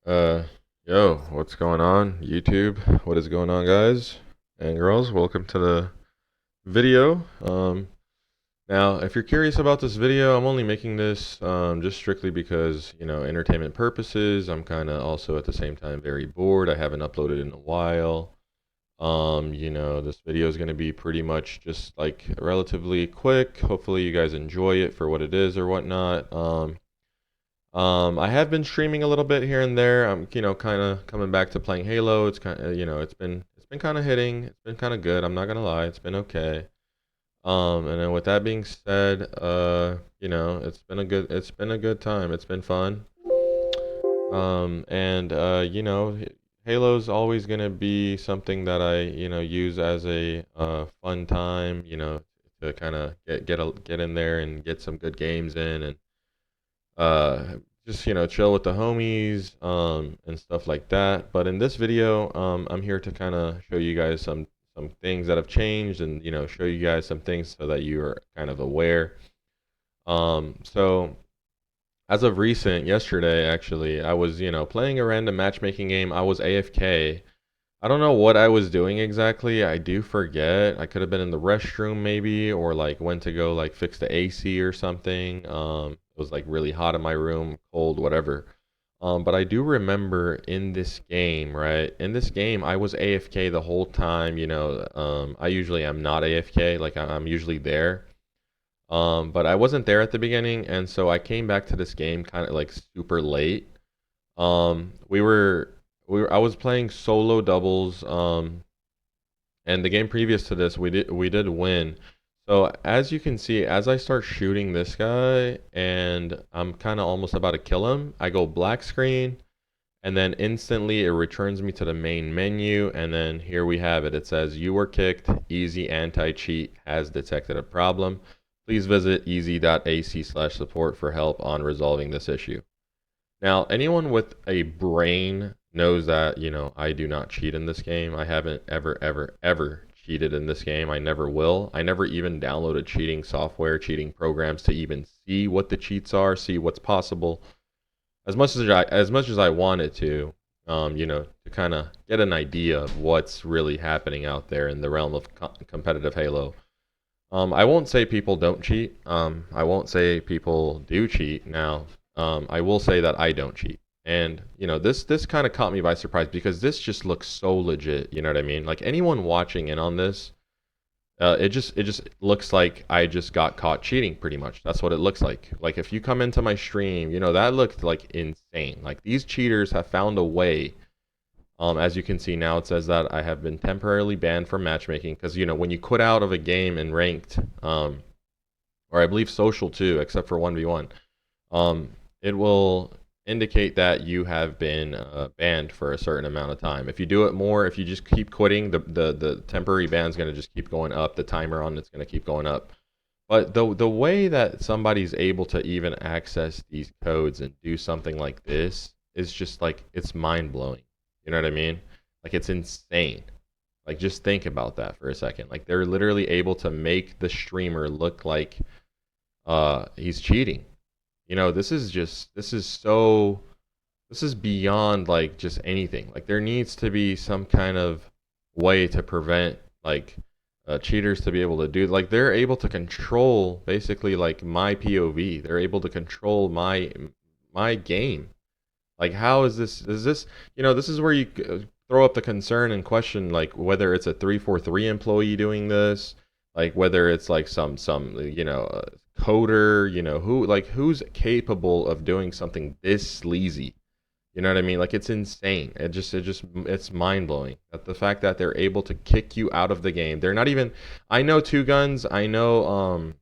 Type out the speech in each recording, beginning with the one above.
Uh, Yo, what's going on, YouTube? What is going on, guys and girls? Welcome to the video. Now, if you're curious about this video, I'm only making this just strictly because, entertainment purposes. I'm kind of also at the same time very bored. I haven't uploaded in a while. This video is going to be pretty much just like relatively quick. Hopefully, you guys enjoy it for what it is or whatnot. I have been streaming a little bit here and there. I'm, kind of coming back to playing Halo. It's kind of, it's been kind of hitting. It's been kind of good. I'm not gonna lie. It's been okay. And then with that being said, it's been a good time. It's been fun. And Halo's always gonna be something that I, use as a fun time, to kind of get in there and get some good games in and just chill with the homies and stuff like that. But in this video, I'm here to kind of show you guys some things that have changed and show you guys some things so that you are kind of aware. So as of recent, yesterday actually, I was playing a random matchmaking game. I was AFK. I don't know what I was doing exactly. I do forget. I could have been in the restroom maybe, or like went to go like fix the AC or something. It was like really hot in my room, cold, whatever. But I do remember in this game, right? In this game, I was AFK the whole time. I usually am not AFK. Like I'm usually there. But I wasn't there at the beginning, and so I came back to this game kind of like super late. I was playing solo doubles, and the game previous to this, we did win. So as you can see, as I start shooting this guy, and I'm kind of almost about to kill him, I go black screen, and then instantly it returns me to the main menu, and then here we have it. It says you were kicked. Easy anti-cheat has detected a problem. Please visit easy.ac/support for help on resolving this issue. Now, anyone with a brain knows that, I do not cheat in this game. I haven't ever, ever, ever cheated in this game. I never will. I never even downloaded cheating software, cheating programs to even see what the cheats are, see what's possible. As much as I wanted to, to kind of get an idea of what's really happening out there in the realm of competitive Halo. I won't say people don't cheat. I won't say people do cheat. Now, I will say that I don't cheat. And this kind of caught me by surprise because this just looks so legit. You know what I mean? Like anyone watching in on this, it just looks like I just got caught cheating. Pretty much, that's what it looks like. Like if you come into my stream, that looked like insane. Like these cheaters have found a way. As you can see now, it says that I have been temporarily banned from matchmaking because when you quit out of a game in ranked, or I believe social too, except for 1v1, it will indicate that you have been banned for a certain amount of time. If you do it more, if you just keep quitting, the temporary ban is going to just keep going up. The timer on it's going to keep going up. But the way that somebody's able to even access these codes and do something like this is just like it's mind blowing. You know what I mean? Like it's insane. Like just think about that for a second. Like they're literally able to make the streamer look like he's cheating. This is beyond like just anything. Like there needs to be some kind of way to prevent like cheaters to be able to do like they're able to control basically like my POV. They're able to control my game. Like how is this this is where you throw up the concern and question like whether it's a 343 employee doing this, like whether it's like some coder, who's capable of doing something this sleazy. You know what I mean? Like it's insane. It's mind blowing. That the fact that they're able to kick you out of the game. They're not even. I know Two Guns. I know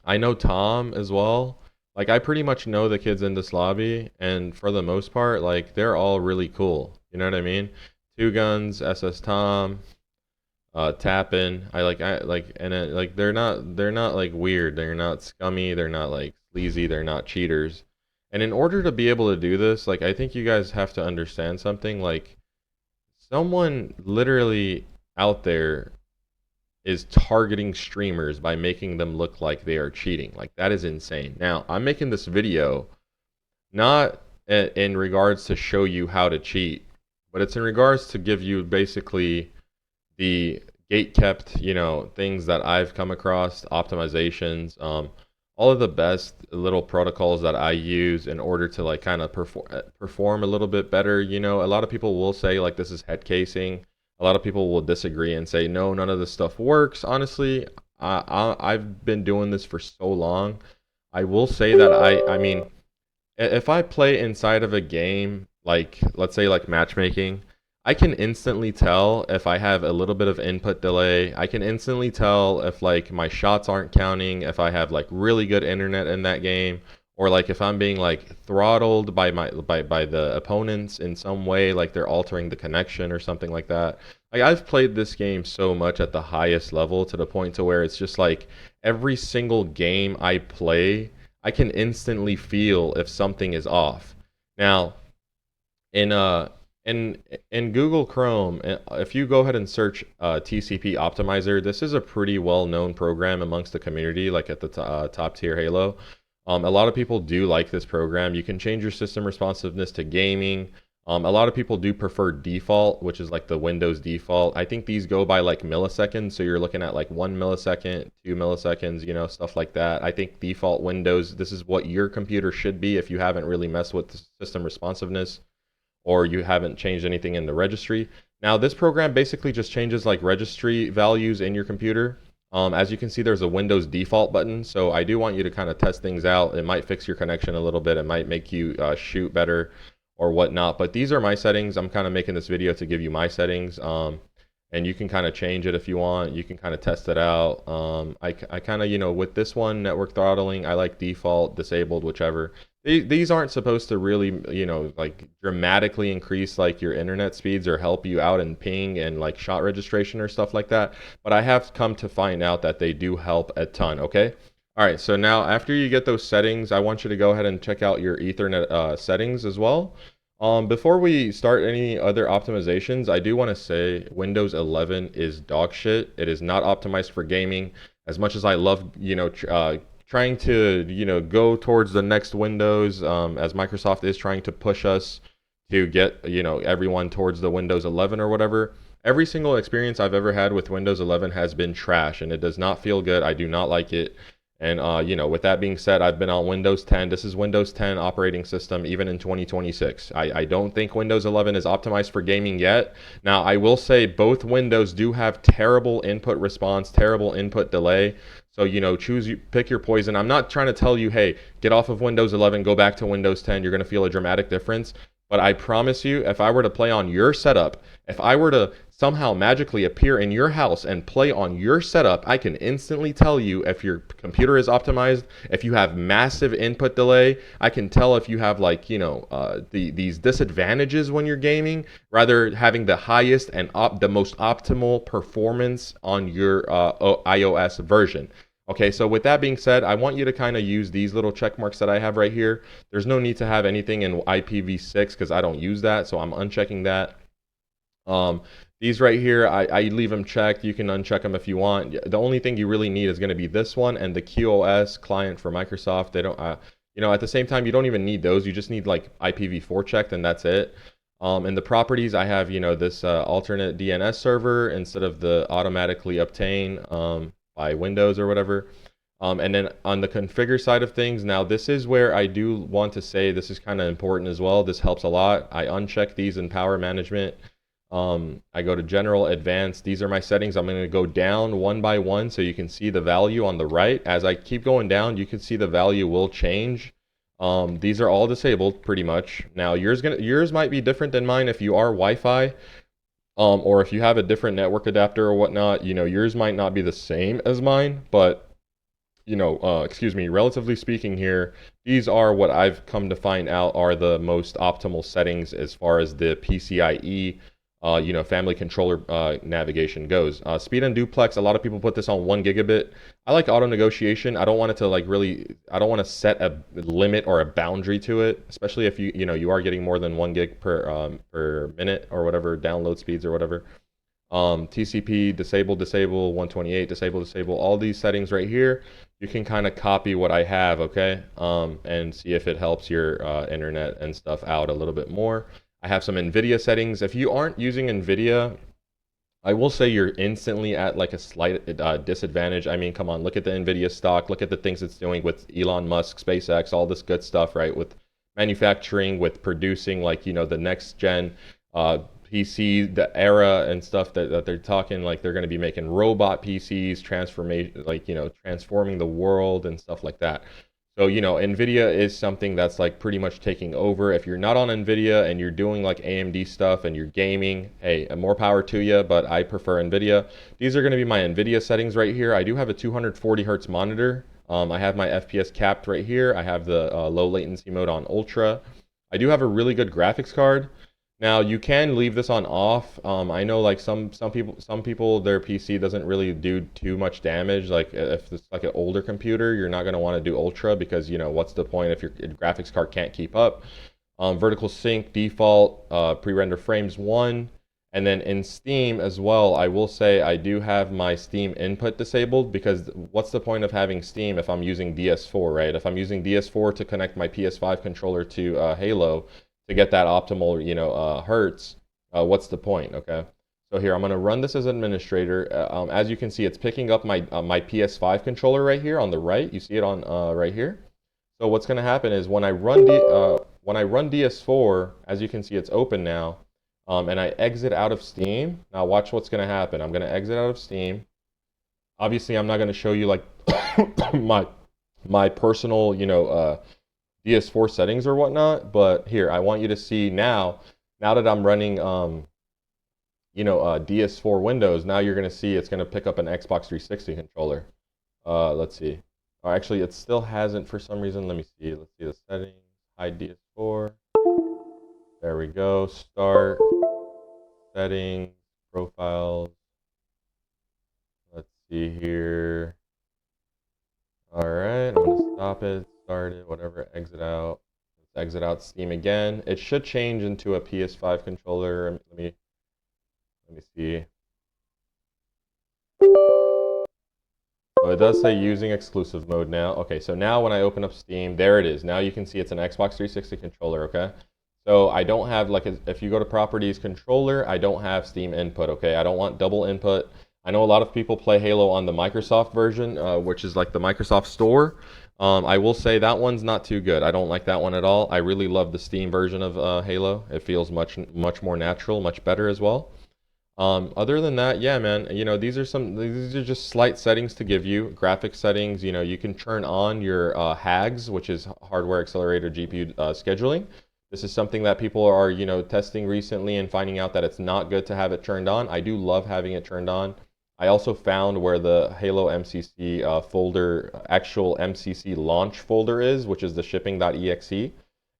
Tom as well. Like I pretty much know the kids in this lobby, and for the most part, like they're all really cool. You know what I mean? Two Guns, SS Tom, Tappin. And like they're not like weird. They're not scummy. They're not like sleazy. They're not cheaters. And in order to be able to do this, like I think you guys have to understand something. Like someone literally out there is targeting streamers by making them look like they are cheating. Like that is insane. Now, I'm making this video not in regards to show you how to cheat, but it's in regards to give you basically the gate kept, things that I've come across, optimizations, all of the best little protocols that I use in order to like kind of perform a little bit better. A lot of people will say like this is head casing. A lot of people will disagree and say no, none of this stuff works. Honestly, I've been doing this for so long. I will say that I mean, if I play inside of a game, like let's say like matchmaking, I can instantly tell if I have a little bit of input delay. I can instantly tell if like my shots aren't counting, if I have like really good internet in that game, or like if I'm being like throttled by by the opponents in some way, like they're altering the connection or something like that. Like I've played this game so much at the highest level to the point to where it's just like every single game I play, I can instantly feel if something is off. Now, in uh in Google Chrome, if you go ahead and search TCP Optimizer, this is a pretty well-known program amongst the community, like at the top tier Halo. A lot of people do like this program. You can change your system responsiveness to gaming. A lot of people do prefer default, which is like the Windows default. I think these go by like milliseconds, so you're looking at like 1 millisecond, 2 milliseconds, stuff like that. I think default Windows, this is what your computer should be if you haven't really messed with the system responsiveness or you haven't changed anything in the registry. Now, this program basically just changes like registry values in your computer. As you can see, there's a Windows default button, so I do want you to kind of test things out. It might fix your connection a little bit. It might make you shoot better or whatnot, but these are my settings. I'm kind of making this video to give you my settings, and you can kind of change it if you want. You can kind of test it out. I kind of, with this one, network throttling, I like default, disabled, whichever. These aren't supposed to really, like dramatically increase like your internet speeds or help you out in ping and like shot registration or stuff like that. But I have come to find out that they do help a ton, okay? All right, so now after you get those settings, I want you to go ahead and check out your Ethernet settings as well. Before we start any other optimizations, I do want to say Windows 11 is dog shit. It is not optimized for gaming. As much as I love, trying to, go towards the next Windows, as Microsoft is trying to push us to get, everyone towards the Windows 11 or whatever. Every single experience I've ever had with Windows 11 has been trash, and it does not feel good. I do not like it. And, with that being said, I've been on Windows 10. This is Windows 10 operating system, even in 2026. I don't think Windows 11 is optimized for gaming yet. Now, I will say both Windows do have terrible input response, terrible input delay. So, pick your poison. I'm not trying to tell you, hey, get off of Windows 11, go back to Windows 10. You're going to feel a dramatic difference. But I promise you, if I were to play on your setup, if I were to somehow magically appear in your house and play on your setup, I can instantly tell you if your computer is optimized, if you have massive input delay. I can tell if you have like, these disadvantages when you're gaming, rather having the highest and the most optimal performance on your iOS version. Okay, so with that being said, I want you to kind of use these little check marks that I have right here. There's no need to have anything in IPv6 because I don't use that, so I'm unchecking that. These right here, I leave them checked. You can uncheck them if you want. The only thing you really need is going to be this one and the QoS client for Microsoft. They don't, at the same time, you don't even need those. You just need like IPv4 checked, and that's it. In the properties, I have, this alternate DNS server instead of the automatically obtain by Windows or whatever. And then on the configure side of things, now this is where I do want to say this is kind of important as well. This helps a lot. I uncheck these in power management. I go to general, advanced. These are my settings. I'm going to go down one by one so you can see the value on the right. As I keep going down, you can see the value will change. These are all disabled pretty much. Now yours might be different than mine if you are Wi-Fi. Or if you have a different network adapter or whatnot, yours might not be the same as mine, but, relatively speaking here, these are what I've come to find out are the most optimal settings as far as the PCIe, family controller navigation goes. Speed and duplex, a lot of people put this on 1 gigabit. I like auto negotiation. I don't want it to I don't want to set a limit or a boundary to it, especially if you are getting more than 1 gig per minute or whatever, download speeds or whatever. TCP, disable, 128, disable, all these settings right here, you can kind of copy what I have, okay? And see if it helps your internet and stuff out a little bit more. I have some NVIDIA settings. If you aren't using NVIDIA, I will say you're instantly at like a slight disadvantage. I mean, come on, look at the NVIDIA stock, look at the things it's doing with Elon Musk, SpaceX, all this good stuff, right? With manufacturing, with producing like, the next gen PC, the era and stuff that they're talking, like they're going to be making robot PCs, transformation, like, transforming the world and stuff like that. So, NVIDIA is something that's like pretty much taking over. If you're not on NVIDIA and you're doing like AMD stuff and you're gaming, hey, more power to you, but I prefer NVIDIA. These are going to be my NVIDIA settings right here. I do have a 240 hertz monitor. I have my FPS capped right here. I have the low latency mode on ultra. I do have a really good graphics card. Now you can leave this on off. I know like some people their PC doesn't really do too much damage. Like if it's like an older computer, you're not gonna want to do ultra because what's the point if your graphics card can't keep up? Vertical sync default, pre-render frames 1, and then in Steam as well. I will say I do have my Steam input disabled because what's the point of having Steam if I'm using DS4, right? If I'm using DS4 to connect my PS5 controller to Halo, to get that optimal, hertz, what's the point, okay? So here, I'm going to run this as administrator. As you can see, it's picking up my my PS5 controller right here on the right. You see it on right here. So what's going to happen is when I run DS4, as you can see, it's open now, and I exit out of Steam. Now watch what's going to happen. I'm going to exit out of Steam. Obviously, I'm not going to show you like my personal, DS4 settings or whatnot, but here I want you to see now that I'm running DS4 Windows. Now you're going to see it's going to pick up an Xbox 360 controller. Let's see. Oh, actually it still hasn't for some reason. Let me see. Let's see the settings. Hide DS4. There we go. Start settings, profiles. Let's see here. All right, I'm gonna stop it, start it, whatever, exit out. Let's exit out Steam again. It should change into a PS5 controller. Let me see. So it does say using exclusive mode now. Okay, so now when I open up Steam, there it is. Now you can see it's an Xbox 360 controller, okay? So I don't have, like, if you go to properties controller, I don't have Steam input, okay? I don't want double input. I know a lot of people play Halo on the Microsoft version, which is like the Microsoft Store. I will say that one's not too good. I don't like that one at all. I really love the Steam version of Halo. It feels much more natural, much better as well. Other than that, yeah, man, these are just slight settings to give you. Graphics settings, you can turn on your HAGs, which is hardware accelerated GPU scheduling. This is something that people are, testing recently and finding out that it's not good to have it turned on. I do love having it turned on. I also found where the Halo MCC folder, actual MCC launch folder is, which is the shipping.exe.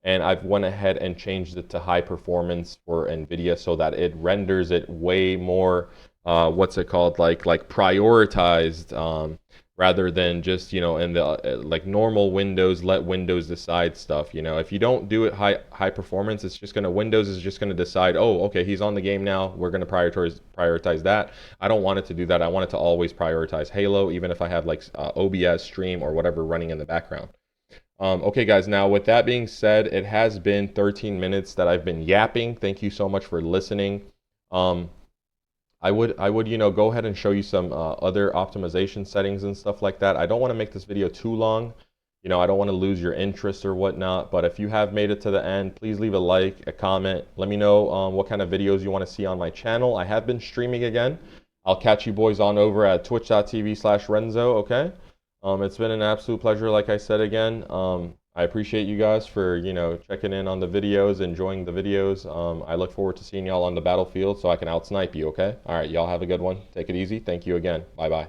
And I've went ahead and changed it to high performance for NVIDIA so that it renders it way more, what's it called, like prioritized, rather than just, in the like normal Windows, let Windows decide stuff. If you don't do it high performance, it's just gonna, Windows is just gonna decide, oh, okay, he's on the game now, we're gonna prioritize that. I don't want it to do that. I want it to always prioritize Halo, even if I have like OBS stream or whatever running in the background. Okay, guys, now with that being said, it has been 13 minutes that I've been yapping. Thank you so much for listening. I would, go ahead and show you some other optimization settings and stuff like that. I don't want to make this video too long. I don't want to lose your interest or whatnot. But if you have made it to the end, please leave a like, a comment. Let me know what kind of videos you want to see on my channel. I have been streaming again. I'll catch you boys on over at twitch.tv/Renzo, okay? It's been an absolute pleasure, like I said again. I appreciate you guys for, checking in on the videos, enjoying the videos. I look forward to seeing y'all on the battlefield so I can outsnipe you, okay? All right, y'all have a good one. Take it easy. Thank you again. Bye-bye.